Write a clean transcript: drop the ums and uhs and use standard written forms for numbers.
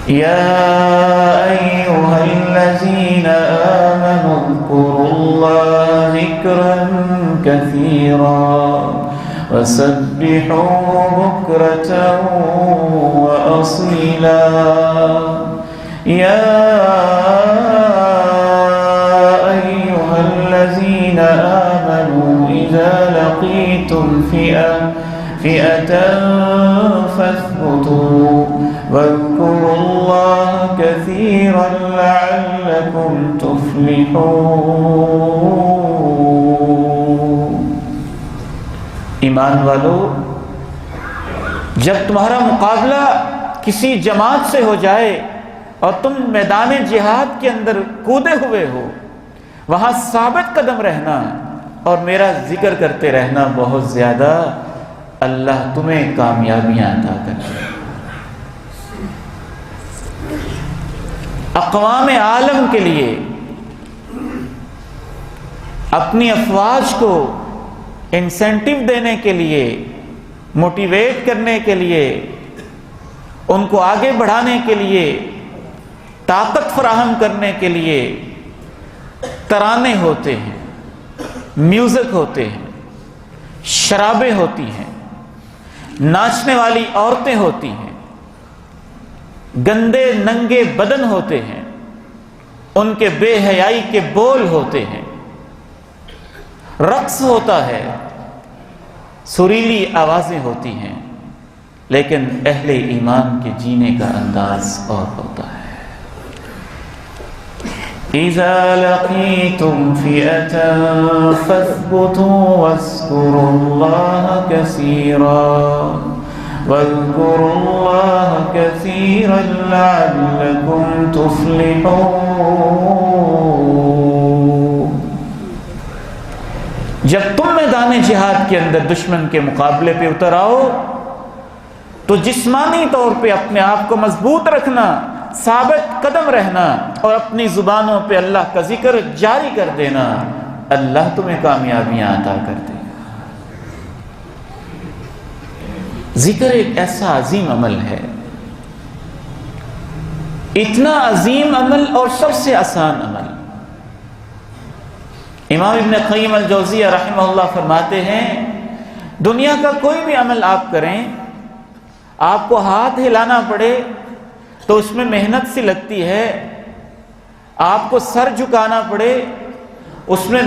يا أيها الذين آمنوا اذكروا الله ذكرا كثيرا وسبحوه بكرة وأصيلا يا أيها الذين آمنوا إذا لقيتم فئة فاثبتوا واذكروا الله كثيرا لعلكم تفلحون۔ ایمان والو، جب تمہارا مقابلہ کسی جماعت سے ہو جائے اور تم میدان جہاد کے اندر کودے ہوئے ہو، وہاں ثابت قدم رہنا اور میرا ذکر کرتے رہنا بہت زیادہ، اللہ تمہیں کامیابیاں عطا کرے۔ اقوام عالم کے لیے اپنی افواج کو انسینٹیو دینے کے لیے، موٹیویٹ کرنے کے لیے، ان کو آگے بڑھانے کے لیے، طاقت فراہم کرنے کے لیے ترانے ہوتے ہیں، میوزک ہوتے ہیں، شرابیں ہوتی ہیں، ناچنے والی عورتیں ہوتی ہیں، گندے ننگے بدن ہوتے ہیں، ان کے بے حیائی کے بول ہوتے ہیں، رقص ہوتا ہے، سریلی آوازیں ہوتی ہیں، لیکن اہل ایمان کے جینے کا انداز اور ہوتا ہے۔ اذا لقيتم فئة فاثبتوا واذكروا الله كثيرا واذكروا الله كثيرا لعلكم تفلحون۔ جب تم میدان جہاد کے اندر دشمن کے مقابلے پہ اتر آؤ تو جسمانی طور پہ اپنے آپ کو مضبوط رکھنا، ثابت قدم رہنا اور اپنی زبانوں پہ اللہ کا ذکر جاری کر دینا، اللہ تمہیں کامیابیاں عطا کر دے گا۔ ذکر ایک ایسا عظیم عمل ہے، اتنا عظیم عمل اور سب سے آسان عمل۔ امام ابن قیم الجوزیہ رحمہ اللہ فرماتے ہیں، دنیا کا کوئی بھی عمل آپ کریں، آپ کو ہاتھ ہلانا پڑے تو اس میں محنت سی لگتی ہے، آپ کو سر جھکانا پڑے اس میں